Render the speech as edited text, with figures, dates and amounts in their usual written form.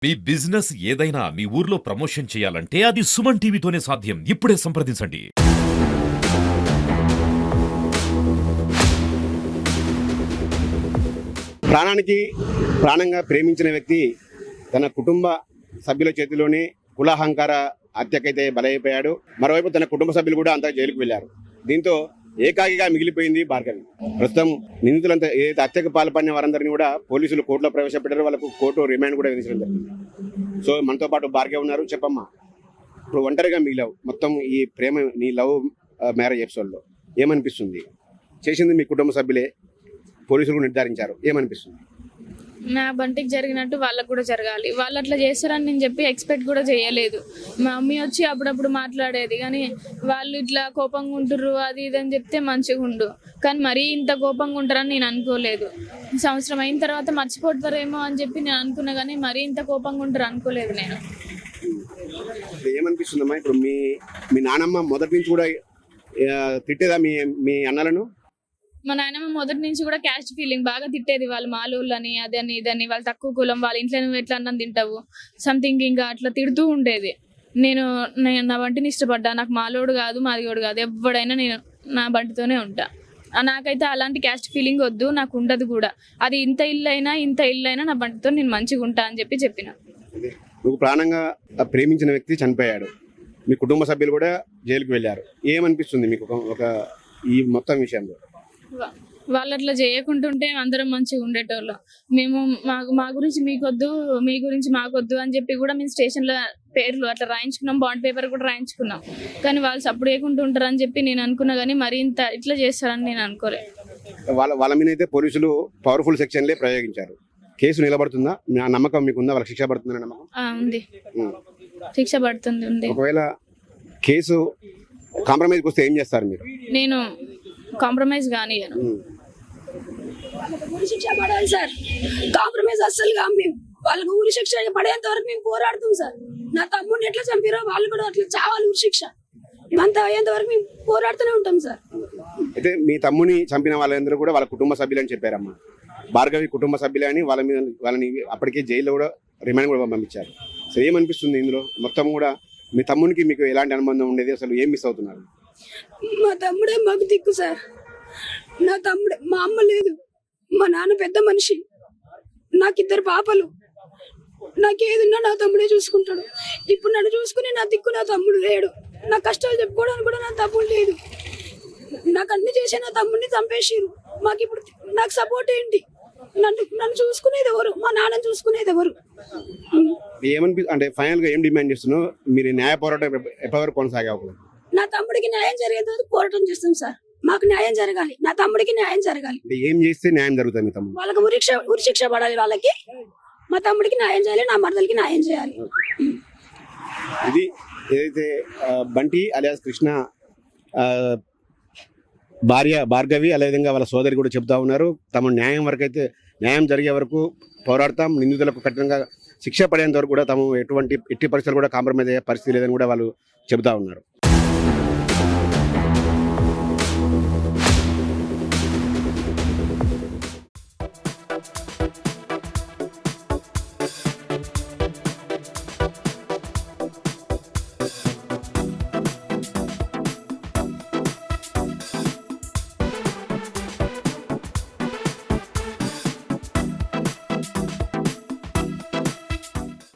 మీ business ఏదైనా మీ ఊర్లో promotion చేయాలంటే అది సుమన్ టీవీతోనే సాధ్యం. ఇప్పుడే సంప్రదించండి. ప్రాణానికి ప్రాణంగా ప్రేమించిన వ్యక్తి తన కుటుంబ సభ్యుల చేతిలోనే కులాహంకార హత్యకైతే బలైపోయాడు. మరోవైపు తన కుటుంబ సభ్యులు కూడా అంతా జైలుకు వెళ్లారు. దీంతో ఏకాకిగా మిగిలిపోయింది భార్గవి. ప్రస్తుతం నిందితులంతా ఏదైతే హత్యకు పాల్పడిన వారందరినీ కూడా పోలీసులు కోర్టులో ప్రవేశపెట్టారో వాళ్ళకు కోర్టు రిమాండ్ కూడా విధించడం జరిగింది. సో మనతో పాటు భార్గవి ఉన్నారు. చెప్పమ్మా, ఇప్పుడు ఒంటరిగా మిగిలావు మొత్తం ఈ ప్రేమ నీ లవ్ మ్యారేజ్ ఎపిసోడ్లో ఏమనిపిస్తుంది? చేసింది మీ కుటుంబ సభ్యులే, పోలీసులు నిర్ధారించారు, ఏమనిపిస్తుంది? నా బంటికి జరిగినట్టు వాళ్ళకు కూడా జరగాలి. వాళ్ళు అట్లా చేస్తారని నేను చెప్పి ఎక్స్పెక్ట్ కూడా చేయలేదు. మా మమ్మీ వచ్చి అప్పుడప్పుడు మాట్లాడేది, కానీ వాళ్ళు ఇట్లా కోపంగా ఉంటుర్రు అది ఇది అని చెప్తే మంచిగా ఉండు, కానీ మరీ ఇంత కోపంగా ఉంటారని నేను అనుకోలేదు. సంవత్సరం అయిన తర్వాత మర్చిపోతారేమో అని చెప్పి నేను అనుకున్నా, కానీ మరీ ఇంత కోపంగా ఉంటారు అనుకోలేదు నేను. ఏమనిపిస్తుందమ్మా ఇప్పుడు మీ నానమ్మ మొదటి నుంచి కూడా తిట్టేదా మీ అన్నలను? మా నాయనమ్మ మొదటి నుంచి కూడా క్యాస్ట్ ఫీలింగ్ బాగా తిట్టేది. వాళ్ళు మాలోళ్ళని అదని ఇదని, వాళ్ళు తక్కువ కులం, వాళ్ళ ఇంట్లో నువ్వు ఎట్లా అన్నం తింటావు సంథింగ్ ఇంకా అట్లా తిడుతూ ఉండేది. నేను నా బంటిని ఇష్టపడ్డా. నాకు మాలోడు కాదు మాదిగోడు కాదు, ఎవడైనా నేను నా బంటితోనే ఉంటా. నాకైతే అలాంటి క్యాస్ట్ ఫీలింగ్ వద్దు, నాకు ఉండదు కూడా. అది ఇంత ఇల్లు అయినా నా బంటితో నేను మంచిగా ఉంటా అని చెప్పిన. నువ్వు ప్రాణంగా ప్రేమించిన వ్యక్తి చనిపోయాడు, మీ కుటుంబ సభ్యులు కూడా జైలుకు వెళ్ళారు. ఏమనిపిస్తుంది మీకు ఒక ఈ మొత్తం విషయంలో? వాళ్ళు అట్లా చేయకుంటుంటే అందరం మంచిగా ఉండేటోళ్ళం. మేము మా గురించి మీకొద్దు, మీ గురించి మాకొద్దు అని చెప్పి కూడా మేము స్టేషన్లో పేర్లు అట్లా రాయించుకున్నాం, బాండ్ పేపర్ కూడా రాయించుకున్నాం. కానీ వాళ్ళు సపోర్ట్ చేయకుండా ఉంటారు అని చెప్పి నేను అనుకున్నా, కానీ మరి ఇంత ఇట్లా చేస్తారని నేను అనుకోలే. వాళ్ళ మీద అయితే పోలీసులు పవర్ఫుల్ సెక్షన్లే ప్రయోగించారు. కేసు నిలబడుతుందా? నా నమ్మకం మీకుందా? వాళ్ళకి శిక్ష పడుతుందని నమ్మకం ఉంది. శిక్ష పడుతుంది. ఒకవేళ కేసు కాంప్రమైజ్కి వస్తే ఏం చేస్తారు మీరు? నేను కాంప్రమైజ్ కానియను. ఊరి శిక్ష పడాలి సార్, కాంప్రమైజ్ అస్సలు కాదు. మేము వాళ్ళకి ఊరి శిక్ష పడేంత వరకు మేము పోరాడుతాం సార్. నా తమ్ముడిని ఎట్లా చంపారో వాళ్ళు కూడా అట్లా చావాలి ఊరి శిక్ష. ఇవంతా అయ్యేంత వరకు మేము పోరాడుతూనే ఉంటాం సార్. అయితే మీ తమ్ముని చంపిన వాళ్ళందరూ కూడా వాళ్ళ కుటుంబ సభ్యులు అని చెప్పారమ్మా. భార్గవి కుటుంబ సభ్యులే అని వాళ్ళని అప్పటికే జైల్లో కూడా రిమాండ్ కూడా పంపించారు. సో ఏమనిపిస్తుంది ఇందులో మొత్తం కూడా? మీ తమ్మునికి మీకు ఎలాంటి అనుబంధం ఉండేది? అసలు ఏం మిస్ అవుతున్నారు? మా తమ్ముడే మాకు దిక్కు సార్. నా తమ్ముడే, మా అమ్మ లేదు, మా నాన్న పెద్ద మనిషి, నాకిద్దరు పాపలు. నాకేదున్నా నా తమ్ముడే చూసుకుంటాడు. ఇప్పుడు నన్ను చూసుకుని నా దిక్కు నా తమ్ముడు లేడు. నా కష్టాలు చెప్పుకోవడానికి కూడా నా తమ్ముడు లేదు. నాకు అన్ని చేసే నా తమ్ముడిని చంపేసిరు. మాకు ఇప్పుడు నాకు సపోర్ట్ ఏంటి? నన్ను చూసుకునేది ఎవరు? మా నాన్న చూసుకునేది ఎవరు? అంటే ఫైనల్ గా ఏం డిమాండ్ చేస్తున్నావు? మీరు న్యాయ పోరాటం ఎప్పటివరకు కొనసాగే? నా తమ్ముడికి న్యాయం జరిగేంత వరకు పోరాటం చేస్తాం సార్. మాకు న్యాయం జరగాలి, నా తమ్ముడికి న్యాయం జరగాలి. ఏం చేస్తే న్యాయం జరుగుతుంది? మీ తమ్ముడు వాళ్ళకి ఉరి శిక్ష పడాలి, వాళ్ళకి మా తమ్ముడికి న్యాయం చేయాలి, నా మరదలకి న్యాయం చేయాలి. ఇది ఏదైతే బంటి అలియాస్ కృష్ణ భార్య భార్గవి, అదేవిధంగా వాళ్ళ సోదరి కూడా చెబుతా ఉన్నారు. తమ న్యాయం జరిగే వరకు పోరాడతాం, నిందితులకు కఠినంగా శిక్ష పడేంత వరకు కూడా తాము ఎట్టి పరిస్థితులు కూడా కాంప్రమైజ్ అయ్యే పరిస్థితి లేదని కూడా వాళ్ళు చెబుతా ఉన్నారు.